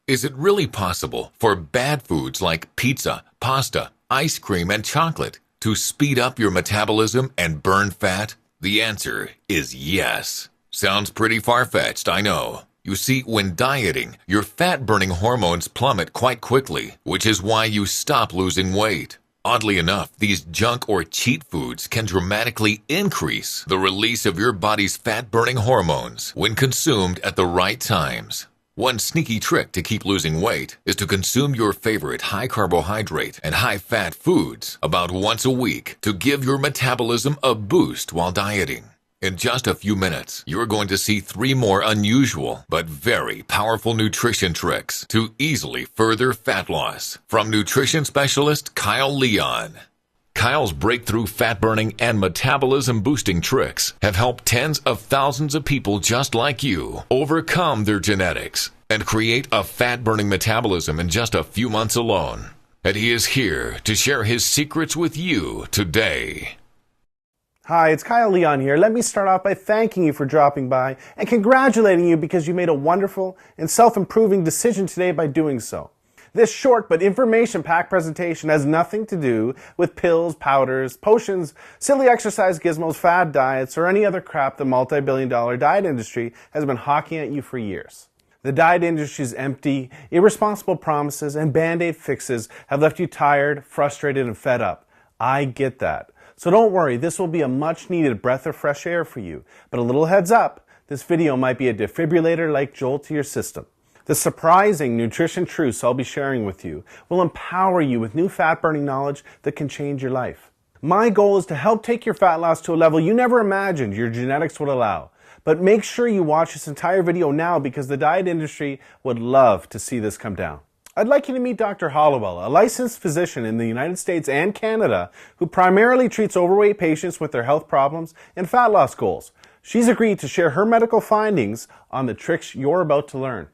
Is it really possible for bad foods like pizza, pasta, ice cream, and chocolate to speed up your metabolism and burn fat? The answer is yes. Sounds pretty far-fetched, I know. You see, when dieting, your fat-burning hormones plummet quite quickly, which is why you stop losing weight. Oddly enough, these junk or cheat foods can dramatically increase the release of your body's fat-burning hormones when consumed at the right times. One sneaky trick to keep losing weight is to consume your favorite high-carbohydrate and high-fat foods about once a week to give your metabolism a boost while dieting. In just a few minutes, you're going to see 3 more unusual but very powerful nutrition tricks to easily further fat loss from nutrition specialist Kyle Leon. Kyle's breakthrough fat-burning and metabolism-boosting tricks have helped tens of thousands of people just like you overcome their genetics and create a fat-burning metabolism in just a few months alone. And he is here to share his secrets with you today. Hi, it's Kyle Leon here. Let me start off by thanking you for dropping by and congratulating you because you made a wonderful and self-improving decision today by doing so. This short but information-packed presentation has nothing to do with pills, powders, potions, silly exercise gizmos, fad diets, or any other crap the multi-billion-dollar diet industry has been hawking at you for years. The diet industry's empty, irresponsible promises and band-aid fixes have left you tired, frustrated, and fed up. I get that. So don't worry, this will be a much-needed breath of fresh air for you. But a little heads up, this video might be a defibrillator-like jolt to your system. The surprising nutrition truths I'll be sharing with you will empower you with new fat-burning knowledge that can change your life. My goal is to help take your fat loss to a level you never imagined your genetics would allow. But make sure you watch this entire video now because the diet industry would love to see this come down. I'd like you to meet Dr. Hollowell, a licensed physician in the United States and Canada who primarily treats overweight patients with their health problems and fat loss goals. She's agreed to share her medical findings on the tricks you're about to learn.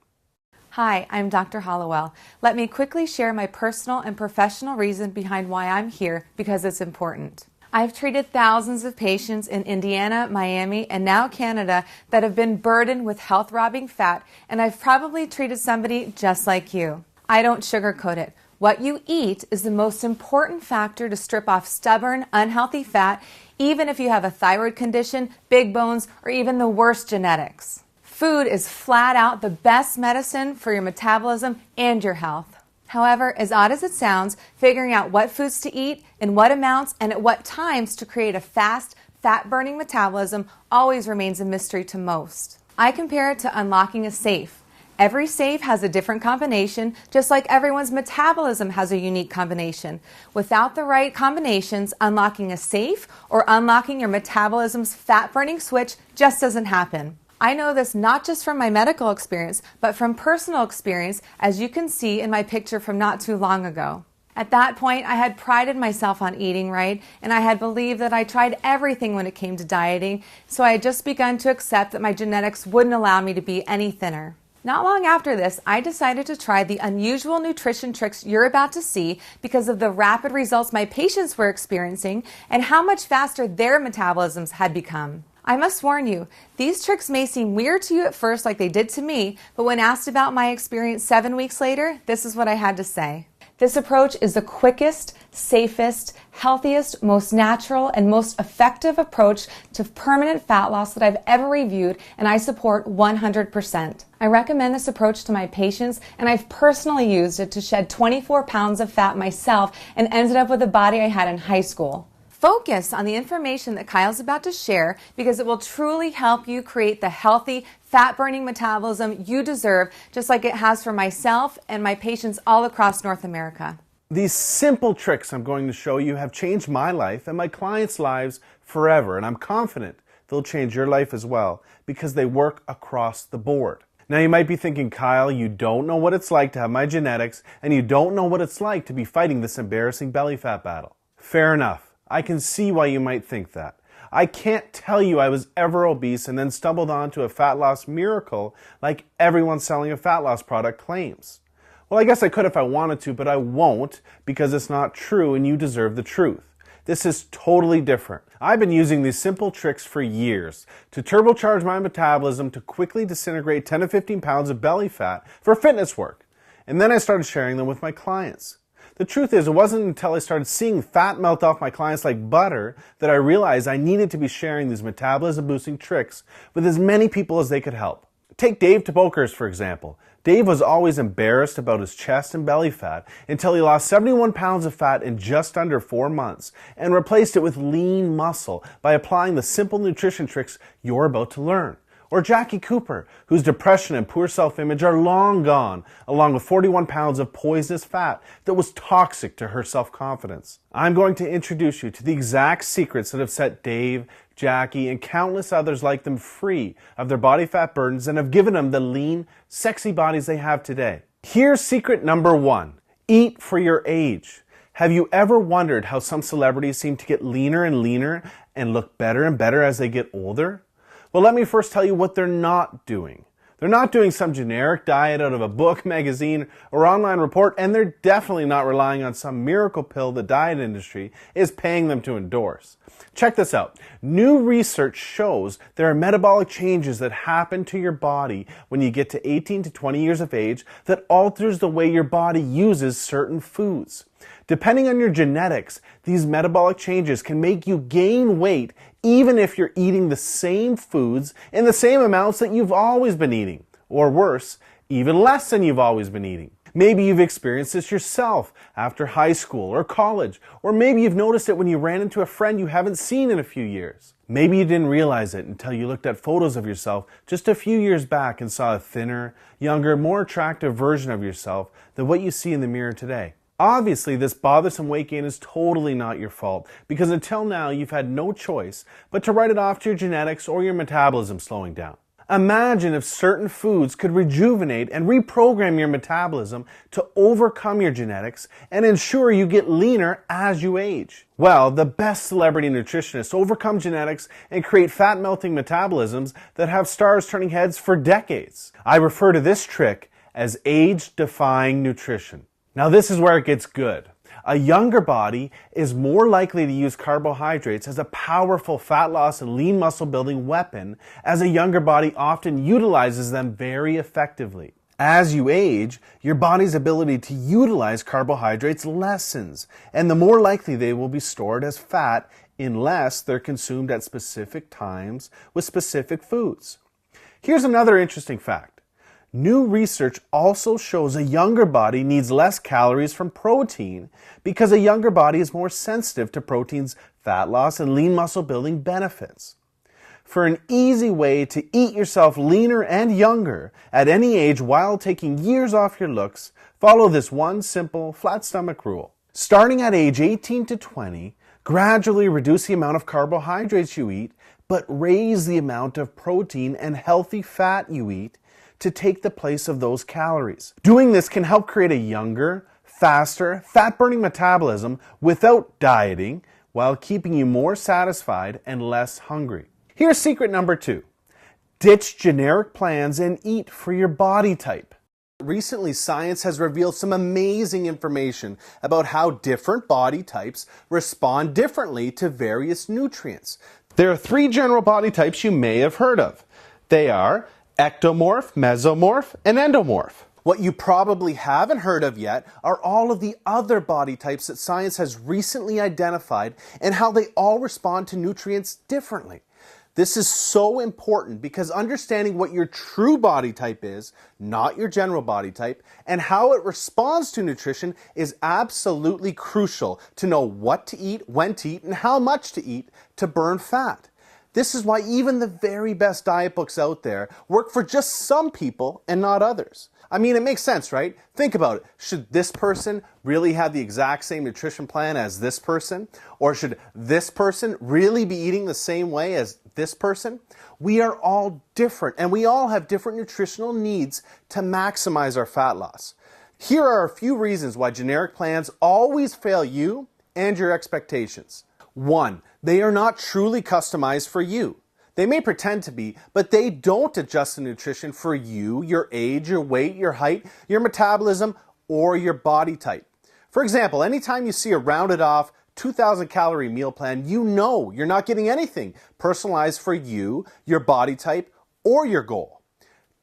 Hi, I'm Dr. Hollowell. Let me quickly share my personal and professional reason behind why I'm here because it's important. I've treated thousands of patients in Indiana, Miami, and now Canada that have been burdened with health-robbing fat, and I've probably treated somebody just like you. I don't sugarcoat it. What you eat is the most important factor to strip off stubborn, unhealthy fat, even if you have a thyroid condition, big bones, or even the worst genetics. Food is flat out the best medicine for your metabolism and your health. However, as odd as it sounds, figuring out what foods to eat, in what amounts, and at what times to create a fast, fat-burning metabolism always remains a mystery to most. I compare it to unlocking a safe. Every safe has a different combination, just like everyone's metabolism has a unique combination. Without the right combinations, unlocking a safe or unlocking your metabolism's fat-burning switch just doesn't happen. I know this not just from my medical experience, but from personal experience, as you can see in my picture from not too long ago. At that point, I had prided myself on eating right, and I had believed that I tried everything when it came to dieting, so I had just begun to accept that my genetics wouldn't allow me to be any thinner. Not long after this, I decided to try the unusual nutrition tricks you're about to see because of the rapid results my patients were experiencing and how much faster their metabolisms had become. I must warn you, these tricks may seem weird to you at first like they did to me, but when asked about my experience 7 weeks later, this is what I had to say. This approach is the quickest, safest, healthiest, most natural, and most effective approach to permanent fat loss that I've ever reviewed, and I support 100%. I recommend this approach to my patients, and I've personally used it to shed 24 pounds of fat myself and ended up with the body I had in high school. Focus on the information that Kyle's about to share because it will truly help you create the healthy, fat-burning metabolism you deserve, just like it has for myself and my patients all across North America. These simple tricks I'm going to show you have changed my life and my clients' lives forever, and I'm confident they'll change your life as well because they work across the board. Now you might be thinking, Kyle, you don't know what it's like to have my genetics, and you don't know what it's like to be fighting this embarrassing belly fat battle. Fair enough. I can see why you might think that. I can't tell you I was ever obese and then stumbled onto a fat loss miracle like everyone selling a fat loss product claims. Well, I guess I could if I wanted to, but I won't because it's not true and you deserve the truth. This is totally different. I've been using these simple tricks for years to turbocharge my metabolism to quickly disintegrate 10 to 15 pounds of belly fat for fitness work. and then I started sharing them with my clients. The truth is, it wasn't until I started seeing fat melt off my clients like butter that I realized I needed to be sharing these metabolism-boosting tricks with as many people as they could help. Take Dave Tabokers, for example. Dave was always embarrassed about his chest and belly fat until he lost 71 pounds of fat in just under 4 months and replaced it with lean muscle by applying the simple nutrition tricks you're about to learn. Or Jackie Cooper, whose depression and poor self-image are long gone, along with 41 pounds of poisonous fat that was toxic to her self-confidence. I'm going to introduce you to the exact secrets that have set Dave, Jackie, and countless others like them free of their body fat burdens and have given them the lean, sexy bodies they have today. Here's secret number 1. Eat for your age. Have you ever wondered how some celebrities seem to get leaner and leaner and look better and better as they get older? Well, let me first tell you what they're not doing. They're not doing some generic diet out of a book, magazine, or online report, and they're definitely not relying on some miracle pill the diet industry is paying them to endorse. Check this out. New research shows there are metabolic changes that happen to your body when you get to 18 to 20 years of age that alters the way your body uses certain foods. Depending on your genetics, these metabolic changes can make you gain weight even if you're eating the same foods in the same amounts that you've always been eating. Or worse, even less than you've always been eating. Maybe you've experienced this yourself after high school or college, or maybe you've noticed it when you ran into a friend you haven't seen in a few years. Maybe you didn't realize it until you looked at photos of yourself just a few years back and saw a thinner, younger, more attractive version of yourself than what you see in the mirror today. Obviously, this bothersome weight gain is totally not your fault because until now you've had no choice but to write it off to your genetics or your metabolism slowing down. Imagine if certain foods could rejuvenate and reprogram your metabolism to overcome your genetics and ensure you get leaner as you age. Well, the best celebrity nutritionists overcome genetics and create fat-melting metabolisms that have stars turning heads for decades. I refer to this trick as age-defying nutrition. Now this is where it gets good. A younger body is more likely to use carbohydrates as a powerful fat loss and lean muscle building weapon, as a younger body often utilizes them very effectively. As you age, your body's ability to utilize carbohydrates lessens, and the more likely they will be stored as fat unless they're consumed at specific times with specific foods. Here's another interesting fact. New research also shows a younger body needs less calories from protein because a younger body is more sensitive to protein's fat loss and lean muscle building benefits. For an easy way to eat yourself leaner and younger at any age while taking years off your looks, follow this one simple flat stomach rule. Starting at age 18 to 20, gradually reduce the amount of carbohydrates you eat, but raise the amount of protein and healthy fat you eat to take the place of those calories. Doing this can help create a younger, faster, fat-burning metabolism without dieting while keeping you more satisfied and less hungry. Here's secret number 2. Ditch generic plans and eat for your body type. Recently, science has revealed some amazing information about how different body types respond differently to various nutrients. There are 3 general body types you may have heard of. They are ectomorph, mesomorph, and endomorph. What you probably haven't heard of yet are all of the other body types that science has recently identified and how they all respond to nutrients differently. This is so important because understanding what your true body type is, not your general body type, and how it responds to nutrition is absolutely crucial to know what to eat, when to eat, and how much to eat to burn fat. This is why even the very best diet books out there work for just some people and not others. I mean, it makes sense, right? Think about it. Should this person really have the exact same nutrition plan as this person? Or should this person really be eating the same way as this person? We are all different, and we all have different nutritional needs to maximize our fat loss. Here are a few reasons why generic plans always fail you and your expectations. 1, they are not truly customized for you. They may pretend to be, but they don't adjust the nutrition for you, your age, your weight, your height, your metabolism, or your body type. For example, anytime you see a rounded off 2,000 calorie meal plan, you know you're not getting anything personalized for you, your body type, or your goal.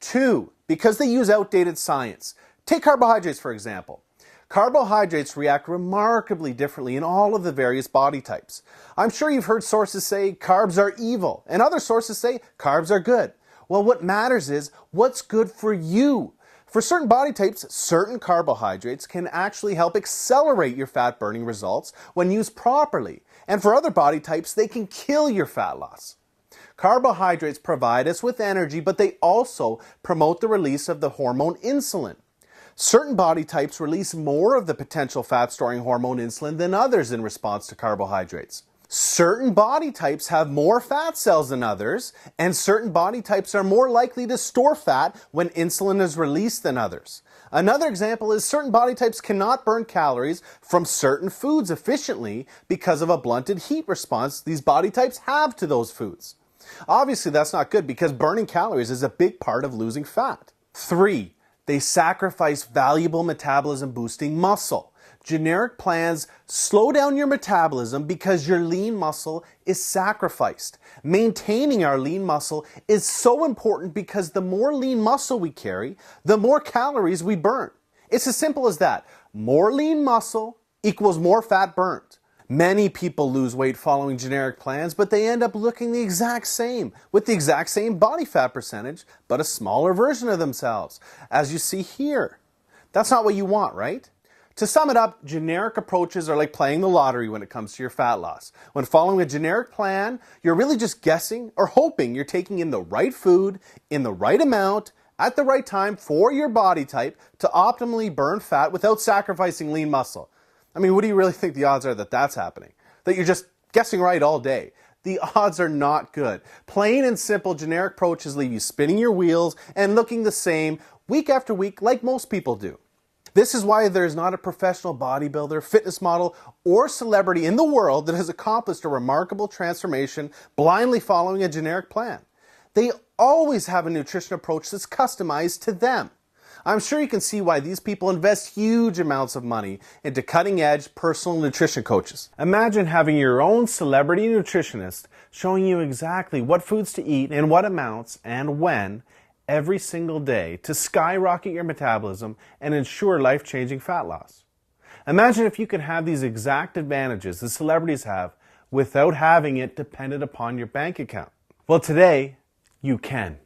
2, because they use outdated science. Take carbohydrates, for example. Carbohydrates react remarkably differently in all of the various body types. I'm sure you've heard sources say carbs are evil, and other sources say carbs are good. Well, what matters is what's good for you. For certain body types, certain carbohydrates can actually help accelerate your fat burning results when used properly. And for other body types, they can kill your fat loss. Carbohydrates provide us with energy, but they also promote the release of the hormone insulin. Certain body types release more of the potential fat-storing hormone insulin than others in response to carbohydrates. Certain body types have more fat cells than others, and certain body types are more likely to store fat when insulin is released than others. Another example is certain body types cannot burn calories from certain foods efficiently because of a blunted heat response these body types have to those foods. Obviously, that's not good because burning calories is a big part of losing fat. 3. They sacrifice valuable metabolism-boosting muscle. Generic plans slow down your metabolism because your lean muscle is sacrificed. Maintaining our lean muscle is so important because the more lean muscle we carry, the more calories we burn. It's as simple as that. More lean muscle equals more fat burnt. Many people lose weight following generic plans, but they end up looking the exact same, with the exact same body fat percentage, but a smaller version of themselves, as you see here. That's not what you want, right? To sum it up, generic approaches are like playing the lottery when it comes to your fat loss. When following a generic plan, you're really just guessing or hoping you're taking in the right food, in the right amount, at the right time for your body type to optimally burn fat without sacrificing lean muscle. I mean, what do you really think the odds are that that's happening? That you're just guessing right all day? The odds are not good. Plain and simple generic approaches leave you spinning your wheels and looking the same week after week like most people do. This is why there's not a professional bodybuilder, fitness model, or celebrity in the world that has accomplished a remarkable transformation blindly following a generic plan. They always have a nutrition approach that's customized to them. I'm sure you can see why these people invest huge amounts of money into cutting-edge personal nutrition coaches. Imagine having your own celebrity nutritionist showing you exactly what foods to eat in what amounts and when every single day to skyrocket your metabolism and ensure life-changing fat loss. Imagine if you could have these exact advantages the celebrities have without having it dependent upon your bank account. Well, today, you can.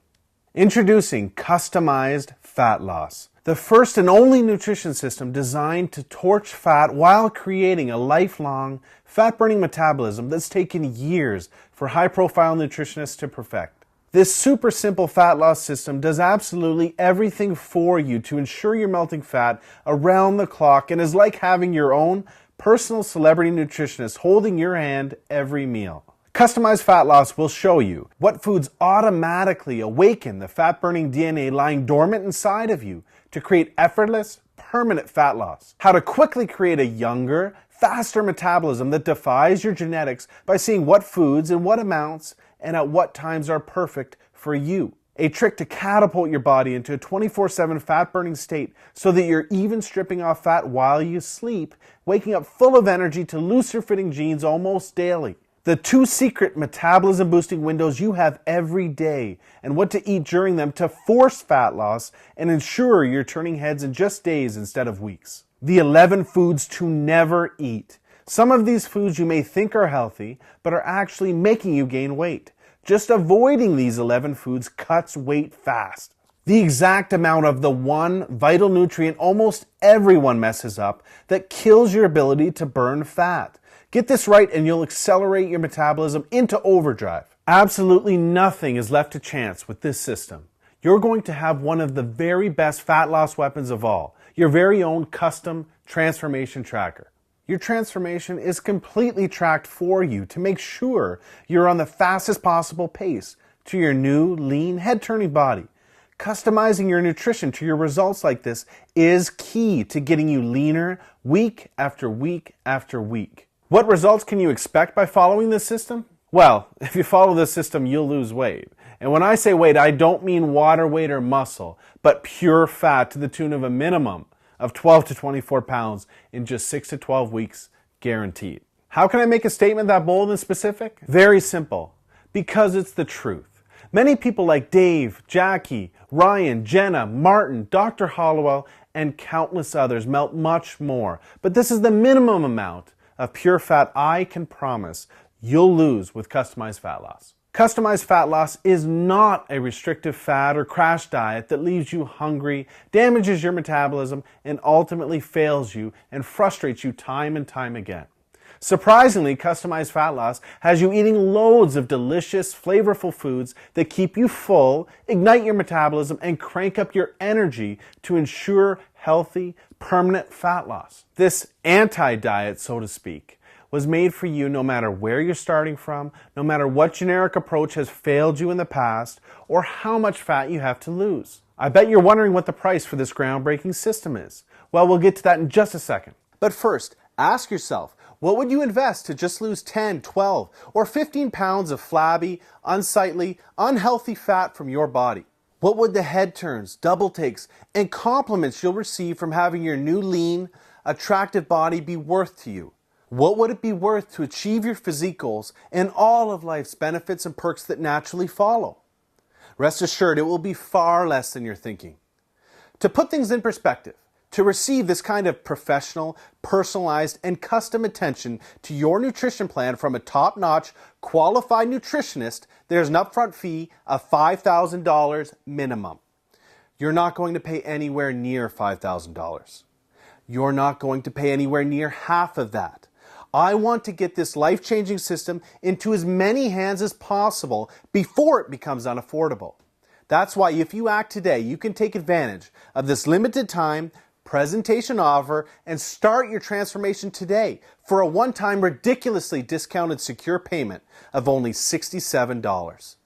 Introducing Customized Fat Loss, the first and only nutrition system designed to torch fat while creating a lifelong fat-burning metabolism that's taken years for high-profile nutritionists to perfect. This super simple fat loss system does absolutely everything for you to ensure you're melting fat around the clock and is like having your own personal celebrity nutritionist holding your hand every meal. Customized Fat Loss will show you what foods automatically awaken the fat-burning DNA lying dormant inside of you to create effortless, permanent fat loss. How to quickly create a younger, faster metabolism that defies your genetics by seeing what foods and what amounts and at what times are perfect for you. A trick to catapult your body into a 24/7 fat-burning state so that you're even stripping off fat while you sleep, waking up full of energy to looser-fitting jeans almost daily. The 2 secret metabolism-boosting windows you have every day and what to eat during them to force fat loss and ensure you're turning heads in just days instead of weeks. The 11 foods to never eat. Some of these foods you may think are healthy, but are actually making you gain weight. Just avoiding these 11 foods cuts weight fast. The exact amount of the one vital nutrient almost everyone messes up that kills your ability to burn fat. Get this right and you'll accelerate your metabolism into overdrive. Absolutely nothing is left to chance with this system. You're going to have one of the very best fat loss weapons of all, your very own custom transformation tracker. Your transformation is completely tracked for you to make sure you're on the fastest possible pace to your new, lean, head-turning body. Customizing your nutrition to your results like this is key to getting you leaner week after week after week. What results can you expect by following this system? Well, if you follow this system, you'll lose weight. And when I say weight, I don't mean water weight or muscle, but pure fat to the tune of a minimum of 12 to 24 pounds in just 6 to 12 weeks, guaranteed. How can I make a statement that bold and specific? Very simple. Because it's the truth. Many people like Dave, Jackie, Ryan, Jenna, Martin, Dr. Hollowell, and countless others melt much more. But this is the minimum amount of pure fat I can promise you'll lose with customized fat loss. Customized fat loss is not a restrictive fad or crash diet that leaves you hungry, damages your metabolism, and ultimately fails you and frustrates you time and time again. Surprisingly, customized fat loss has you eating loads of delicious, flavorful foods that keep you full, ignite your metabolism, and crank up your energy to ensure healthy, permanent fat loss. This anti-diet, so to speak, was made for you no matter where you're starting from, no matter what generic approach has failed you in the past, or how much fat you have to lose. I bet you're wondering what the price for this groundbreaking system is. Well, we'll get to that in just a second. But first, ask yourself, what would you invest to just lose 10, 12, or 15 pounds of flabby, unsightly, unhealthy fat from your body? What would the head turns, double takes, and compliments you'll receive from having your new lean, attractive body be worth to you? What would it be worth to achieve your physique goals and all of life's benefits and perks that naturally follow? Rest assured, it will be far less than you're thinking. To put things in perspective, to receive this kind of professional, personalized, and custom attention to your nutrition plan from a top-notch, qualified nutritionist, there's an upfront fee of $5,000 minimum. You're not going to pay anywhere near $5,000. You're not going to pay anywhere near half of that. I want to get this life-changing system into as many hands as possible before it becomes unaffordable. That's why if you act today, you can take advantage of this limited time presentation offer and start your transformation today for a one-time ridiculously discounted secure payment of only $67.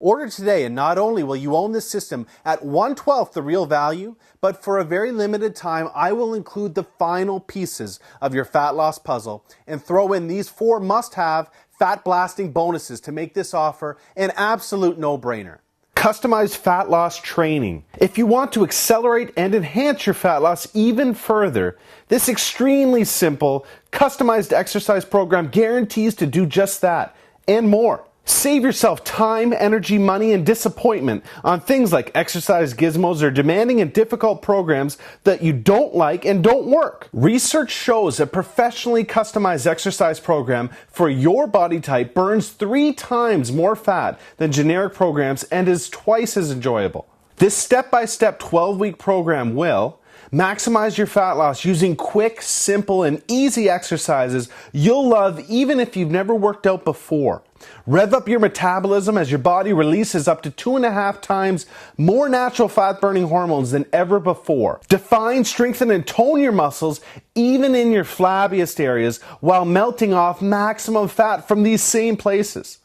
Order today, and not only will you own this system at 1/12 the real value, but for a very limited time, I will include the final pieces of your fat loss puzzle and throw in these 4 must-have fat-blasting bonuses to make this offer an absolute no-brainer. Customized fat loss training. If you want to accelerate and enhance your fat loss even further, this extremely simple, customized exercise program guarantees to do just that and more. Save yourself time, energy, money, and disappointment on things like exercise gizmos or demanding and difficult programs that you don't like and don't work. Research shows a professionally customized exercise program for your body type burns 3 times more fat than generic programs and is twice as enjoyable. This step-by-step 12-week program will maximize your fat loss using quick, simple, and easy exercises you'll love even if you've never worked out before. Rev up your metabolism as your body releases up to 2.5 times more natural fat-burning hormones than ever before. Define, strengthen, and tone your muscles even in your flabbiest areas while melting off maximum fat from these same places.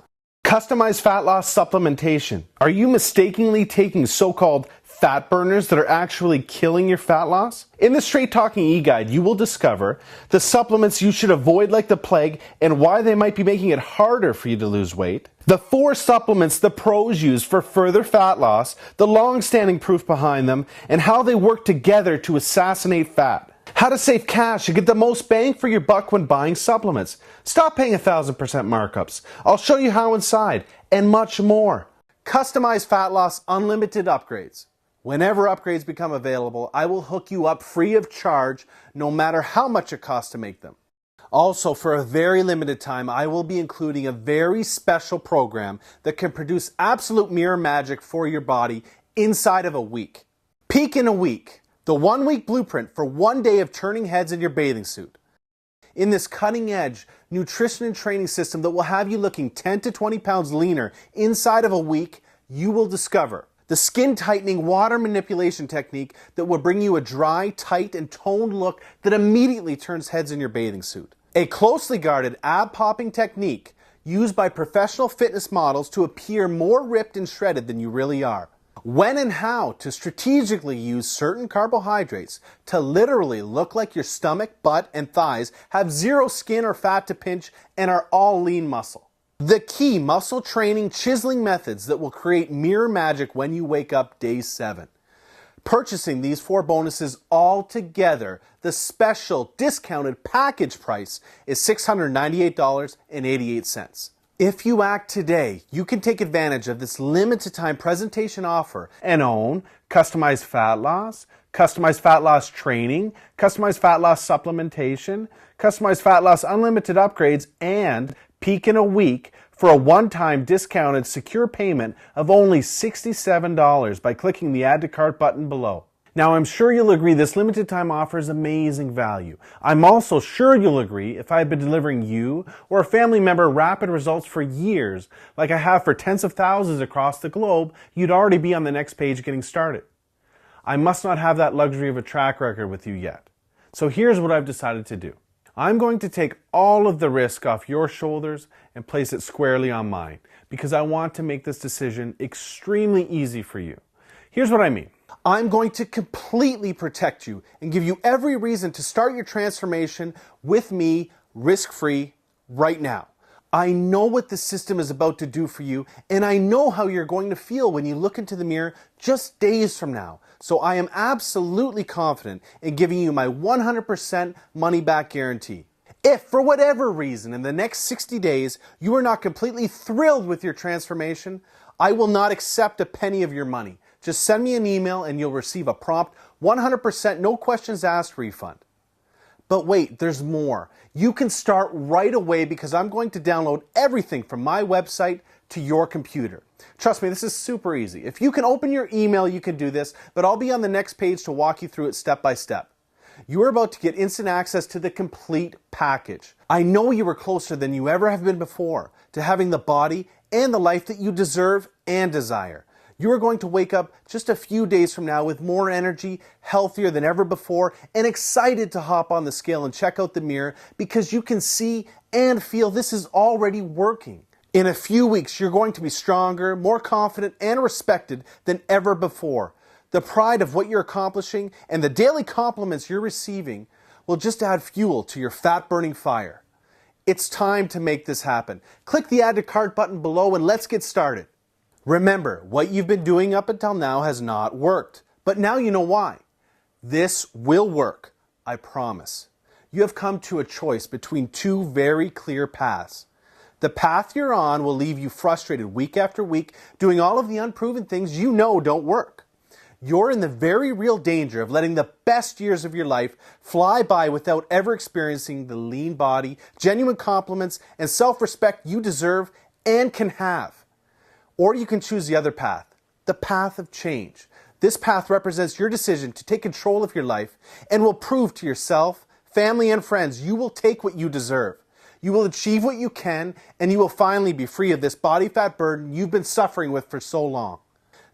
Customized fat loss supplementation. Are you mistakenly taking so-called fat burners that are actually killing your fat loss? In the Straight Talking e-guide, you will discover the supplements you should avoid like the plague and why they might be making it harder for you to lose weight. The 4 supplements the pros use for further fat loss, the long-standing proof behind them, and how they work together to assassinate fat. How to save cash and get the most bang for your buck when buying supplements. Stop paying 1,000% markups. I'll show you how inside, and much more. Customized fat loss unlimited upgrades. Whenever upgrades become available, I will hook you up free of charge, no matter how much it costs to make them. Also, for a very limited time, I will be including a very special program that can produce absolute mirror magic for your body inside of a week. Peak in a week, the 1-week blueprint for 1 day of turning heads in your bathing suit. In this cutting-edge nutrition and training system that will have you looking 10 to 20 pounds leaner inside of a week, you will discover the skin-tightening water manipulation technique that will bring you a dry, tight, and toned look that immediately turns heads in your bathing suit. A closely guarded ab-popping technique used by professional fitness models to appear more ripped and shredded than you really are. When and how to strategically use certain carbohydrates to literally look like your stomach, butt, and thighs have 0 skin or fat to pinch and are all lean muscle. The key muscle training chiseling methods that will create mirror magic when you wake up day 7. Purchasing these 4 bonuses all together, the special discounted package price is $698.88. If you act today, you can take advantage of this limited time presentation offer and own customized fat loss, customized fat loss training, customized fat loss supplementation, customized fat loss unlimited upgrades, and Peak in a Week for a one-time discounted secure payment of only $67 by clicking the Add to Cart button below. Now, I'm sure you'll agree this limited time offer is amazing value. I'm also sure you'll agree if I had been delivering you or a family member rapid results for years, like I have for tens of thousands across the globe, you'd already be on the next page getting started. I must not have that luxury of a track record with you yet. So here's what I've decided to do. I'm going to take all of the risk off your shoulders and place it squarely on mine because I want to make this decision extremely easy for you. Here's what I mean. I'm going to completely protect you and give you every reason to start your transformation with me risk-free right now. I know what the system is about to do for you, and I know how you're going to feel when you look into the mirror just days from now. So I am absolutely confident in giving you my 100% money-back guarantee. If, for whatever reason, in the next 60 days, you are not completely thrilled with your transformation, I will not accept a penny of your money. Just send me an email and you'll receive a prompt 100% no questions asked refund. But wait, there's more. You can start right away because I'm going to download everything from my website to your computer. Trust me, this is super easy. If you can open your email, you can do this, but I'll be on the next page to walk you through it step by step. You are about to get instant access to the complete package. I know you are closer than you ever have been before to having the body and the life that you deserve and desire. You are going to wake up just a few days from now with more energy, healthier than ever before, and excited to hop on the scale and check out the mirror because you can see and feel this is already working. In a few weeks, you're going to be stronger, more confident, and respected than ever before. The pride of what you're accomplishing and the daily compliments you're receiving will just add fuel to your fat-burning fire. It's time to make this happen. Click the Add to Cart button below and let's get started. Remember, what you've been doing up until now has not worked, but now you know why. This will work, I promise. You have come to a choice between two very clear paths. The path you're on will leave you frustrated week after week, doing all of the unproven things you know don't work. You're in the very real danger of letting the best years of your life fly by without ever experiencing the lean body, genuine compliments, and self-respect you deserve and can have. Or you can choose the other path, the path of change. This path represents your decision to take control of your life and will prove to yourself, family, and friends you will take what you deserve. You will achieve what you can, and you will finally be free of this body fat burden you've been suffering with for so long.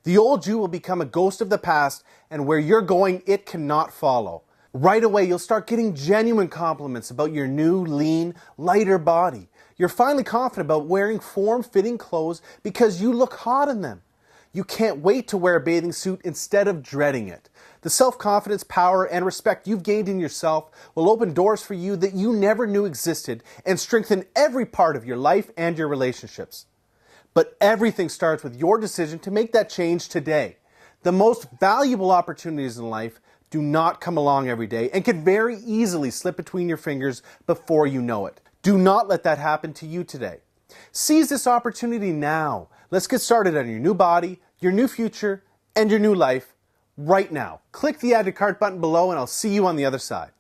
The old you will become a ghost of the past, and where you're going, it cannot follow. Right away, you'll start getting genuine compliments about your new, lean, lighter body. You're finally confident about wearing form-fitting clothes because you look hot in them. You can't wait to wear a bathing suit instead of dreading it. The self-confidence, power, and respect you've gained in yourself will open doors for you that you never knew existed and strengthen every part of your life and your relationships. But everything starts with your decision to make that change today. The most valuable opportunities in life do not come along every day and can very easily slip between your fingers before you know it. Do not let that happen to you today. Seize this opportunity now. Let's get started on your new body, your new future, and your new life right now. Click the Add to Cart button below and I'll see you on the other side.